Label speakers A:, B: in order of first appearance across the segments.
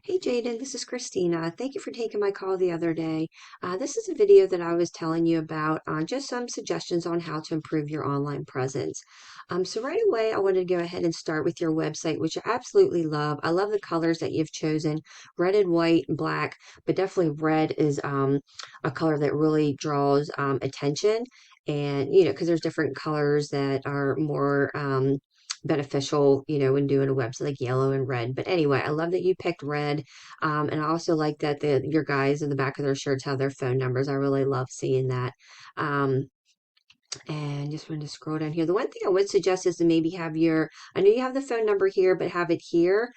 A: Hey Jaden, this is Christina. Thank you for taking my call the other day. This is a video that I was telling you about just some suggestions on how to improve your online presence. So right away, I wanted to go ahead and start with your website, which I absolutely love. I love the colors that you've chosen, red and white and black, but definitely red is a color that really draws attention. And, because there's different colors that are more beneficial, when doing a website like yellow and red. But anyway, I love that you picked red. And I also like that your guys in the back of their shirts have their phone numbers. I really love seeing that. Um, and just wanted to scroll down here. The one thing I would suggest is to maybe I know you have the phone number here, but have it here,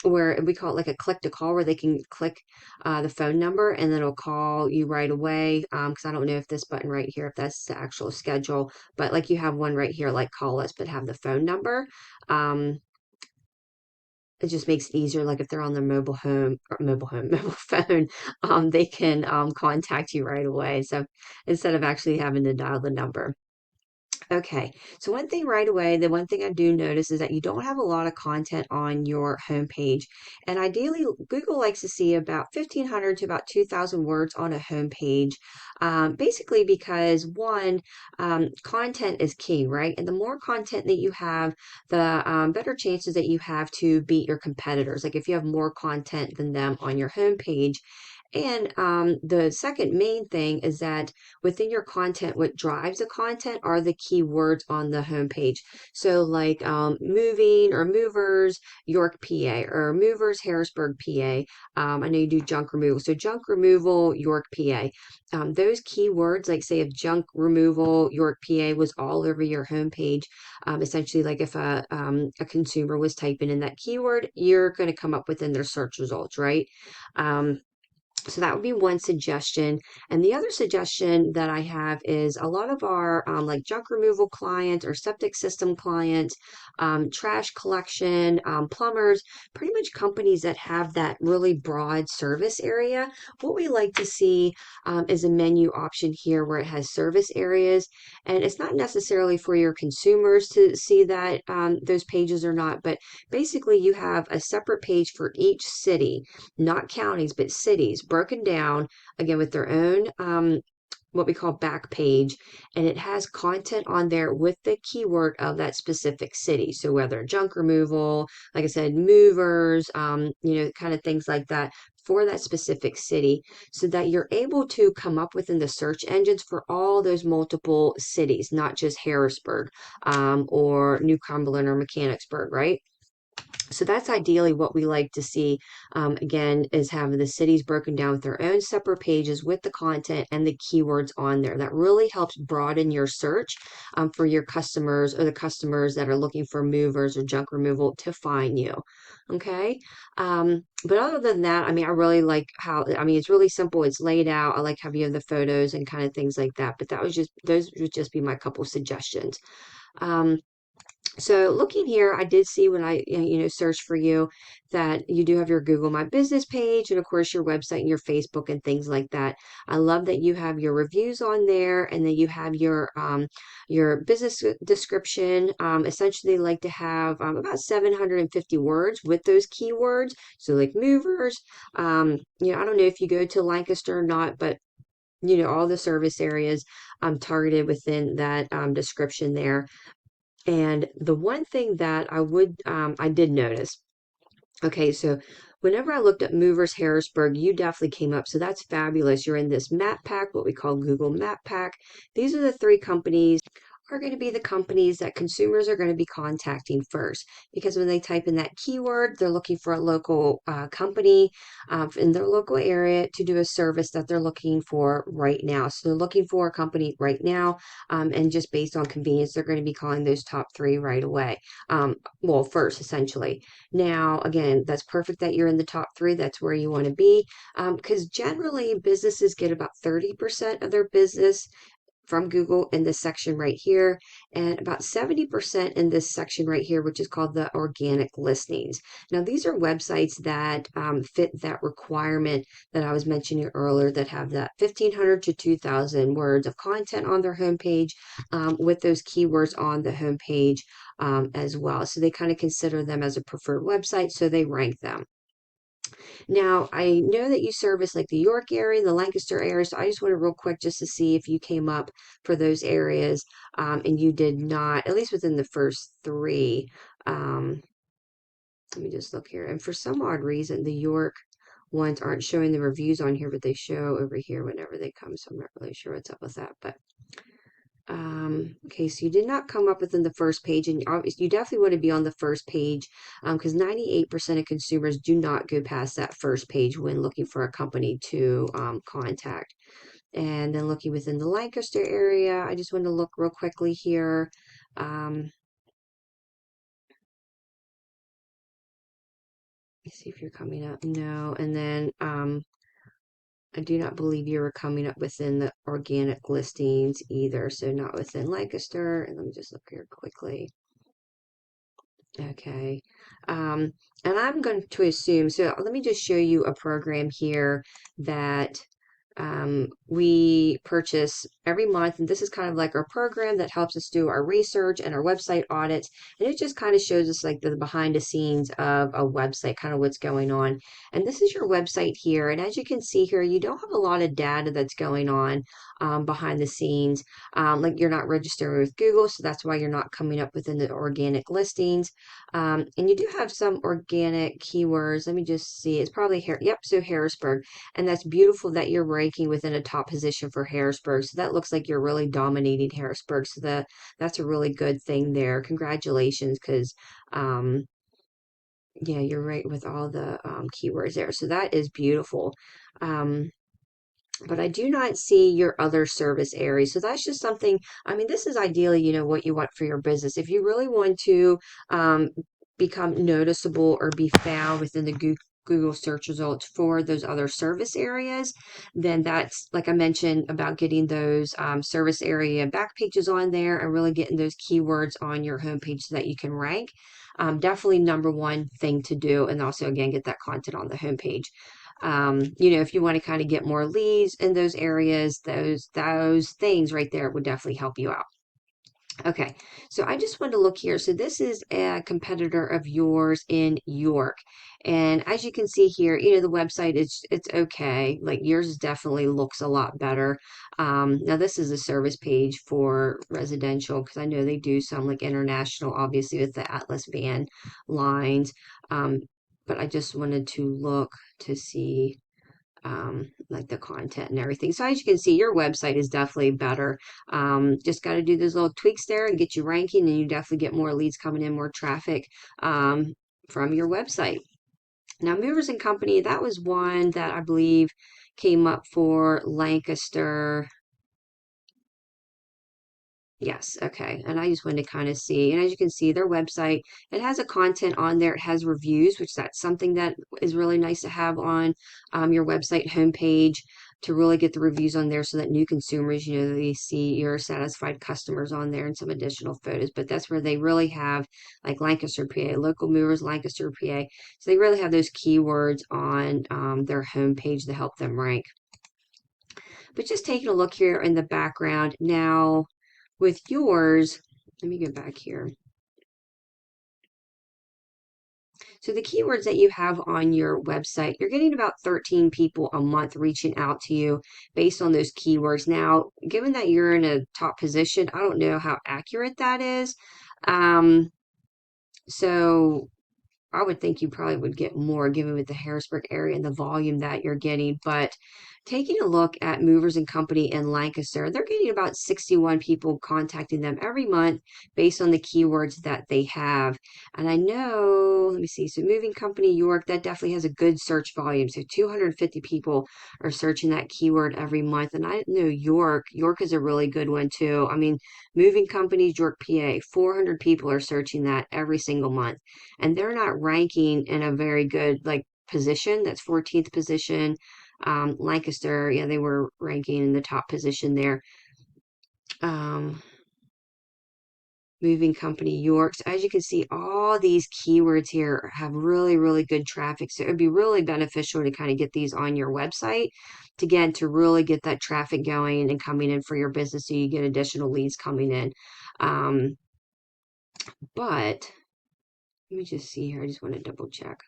A: where we call it like a click to call, where they can click the phone number and then it'll call you right away. Because I don't know if this button right here, if that's the actual schedule, but like you have one right here, like call us, but have the phone number. Um, it just makes it easier, like if they're on their mobile phone, they can contact you right away. So instead of actually having to dial the number. Okay, so one thing right away, the one thing I do notice is that you don't have a lot of content on your homepage. And ideally, Google likes to see about 1,500 to about 2,000 words on a homepage, basically because one, content is key, right? And the more content that you have, the better chances that you have to beat your competitors. Like if you have more content than them on your homepage, and the second main thing is that within your content, what drives the content are the keywords on the homepage. So, like moving or movers, York, PA, or movers, Harrisburg, PA. I know you do junk removal. So, junk removal, York, PA. Those keywords, like say if junk removal, York, PA was all over your homepage, essentially, like if a consumer was typing in that keyword, you're going to come up within their search results, right? So that would be one suggestion. And the other suggestion that I have is a lot of our like junk removal clients or septic system clients, trash collection, plumbers, pretty much companies that have that really broad service area. What we like to see is a menu option here where it has service areas. And it's not necessarily for your consumers to see that those pages or not, but basically you have a separate page for each city, not counties, but cities, broken down again with their own what we call back page, and it has content on there with the keyword of that specific city. So whether junk removal, like I said, movers, kind of things like that for that specific city, so that you're able to come up within the search engines for all those multiple cities, not just Harrisburg or New Cumberland or Mechanicsburg, right? So that's ideally what we like to see. Again, is have the cities broken down with their own separate pages with the content and the keywords on there. That really helps broaden your search for your customers or the customers that are looking for movers or junk removal to find you. Okay. But other than that, I mean, I really like it's really simple. It's laid out. I like how you have the photos and kind of things like that. But those would just be my couple suggestions. Um, so looking here, I did see when I, searched for you that you do have your Google My Business page and of course your website and your Facebook and things like that. I love that you have your reviews on there and then you have your business description. Essentially like to have about 750 words with those keywords. So like movers, I don't know if you go to Lancaster or not, but all the service areas targeted within that description there. And the one thing that I did notice, okay, so whenever I looked up Movers Harrisburg, you definitely came up. So that's fabulous. You're in this map pack, what we call Google Map Pack. These are the three companies are going to be the companies that consumers are going to be contacting first because when they type in that keyword, they're looking for a local company in their local area to do a service that they're looking for right now. So they're looking for a company right now, and just based on convenience, they're going to be calling those top three right away. Well, first, essentially. Now, again, that's perfect that you're in the top three. That's where you want to be because generally businesses get about 30% of their business from Google in this section right here, and about 70% in this section right here, which is called the organic listings. Now, these are websites that fit that requirement that I was mentioning earlier that have that 1,500 to 2,000 words of content on their homepage with those keywords on the homepage as well. So they kind of consider them as a preferred website, so they rank them. Now, I know that you service like the York area, the Lancaster area, so I just wanted real quick just to see if you came up for those areas, and you did not, at least within the first three. Um, Let me just look here. And for some odd reason, the York ones aren't showing the reviews on here, but they show over here whenever they come, so I'm not really sure what's up with that. But okay, so you did not come up within the first page, and obviously you definitely want to be on the first page, because 98% of consumers do not go past that first page when looking for a company to contact. And then looking within the Lancaster area, I just want to look real quickly here. Let's see if you're coming up. No, and then I do not believe you were coming up within the organic listings either, so not within Lancaster. And let me just look here quickly. Okay. And I'm going to assume, so let me just show you a program here that we purchase every month. And this is kind of like our program that helps us do our research and our website audits. And it just kind of shows us like the behind the scenes of a website, kind of what's going on. And this is your website here. And as you can see here, you don't have a lot of data that's going on behind the scenes. Like you're not registering with Google, so that's why you're not coming up within the organic listings. And you do have some organic keywords. Let me just see. It's probably here. Yep, so Harrisburg. And that's beautiful that you're ranking within a top position for Harrisburg. So that looks like you're really dominating Harrisburg. So that's a really good thing there. Congratulations, because yeah, you're right with all the keywords there. So that is beautiful. But I do not see your other service areas. So that's just something, I mean, this is ideally, what you want for your business. If you really want to become noticeable or be found within the Google search results for those other service areas, then that's like I mentioned about getting those service area back pages on there and really getting those keywords on your homepage so that you can rank. Definitely number one thing to do. And also, again, get that content on the homepage. If you want to kind of get more leads in those areas, those things right there would definitely help you out. Okay, so I just want to look here. So this is a competitor of yours in York. And as you can see here, the website is it's okay. Like yours definitely looks a lot better. Now this is a service page for residential because I know they do some like international, obviously with the Atlas van lines. But I just wanted to look to see like the content and everything. So as you can see, your website is definitely better. Just got to do those little tweaks there and get you ranking, and you definitely get more leads coming in, more traffic from your website. Now, Movers and Company, that was one that I believe came up for Lancaster. Yes, okay. And I just wanted to kind of see. And as you can see, their website, it has a content on there. It has reviews, which that's something that is really nice to have on your website homepage to really get the reviews on there so that new consumers, they see your satisfied customers on there and some additional photos. But that's where they really have like Lancaster, PA, local movers, Lancaster, PA. So they really have those keywords on their homepage to help them rank. But just taking a look here in the background now, with yours, let me go back here. So the keywords that you have on your website, you're getting about 13 people a month reaching out to you based on those keywords. Now, given that you're in a top position, I don't know how accurate that is. So I would think you probably would get more given with the Harrisburg area and the volume that you're getting. But taking a look at Movers and Company in Lancaster, they're getting about 61 people contacting them every month based on the keywords that they have. And I know, let me see, so Moving Company York, that definitely has a good search volume. So 250 people are searching that keyword every month. And I know York is a really good one too. I mean, Moving Companies York, PA, 400 people are searching that every single month. And they're not ranking in a very good like position. That's 14th position. Lancaster, yeah, they were ranking in the top position there. Moving Company York. So as you can see, all these keywords here have really, really good traffic. So it would be really beneficial to kind of get these on your website to really get that traffic going and coming in for your business so you get additional leads coming in. But let me just see here. I just want to double check.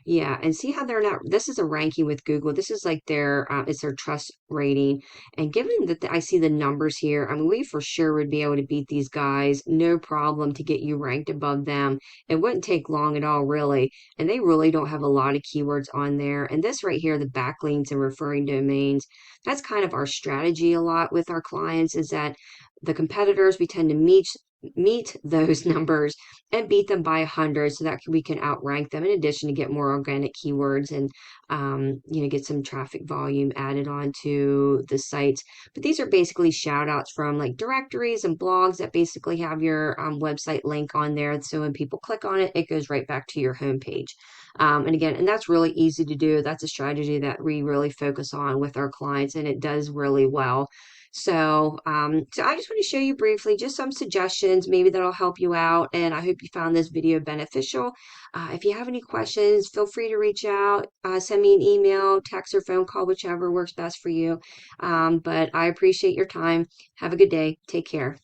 A: Yeah, and see how they're not, this is a ranking with Google. This is like their, it's their trust rating. And given that I see the numbers here, I mean, we for sure would be able to beat these guys, no problem to get you ranked above them. It wouldn't take long at all, really. And they really don't have a lot of keywords on there. And this right here, the backlinks and referring domains, that's kind of our strategy a lot with our clients is that the competitors, we tend to meet those numbers and beat them by 100 so that we can outrank them in addition to get more organic keywords and get some traffic volume added on to the sites. But these are basically shout outs from like directories and blogs that basically have your website link on there, so when people click on it, it goes right back to your homepage. And again, and that's really easy to do. That's a strategy that we really focus on with our clients, and it does really well. So I just want to show you briefly just some suggestions, maybe that'll help you out. And I hope you found this video beneficial. If you have any questions, feel free to reach out, send me an email, text, or phone call, whichever works best for you. But I appreciate your time. Have a good day. Take care.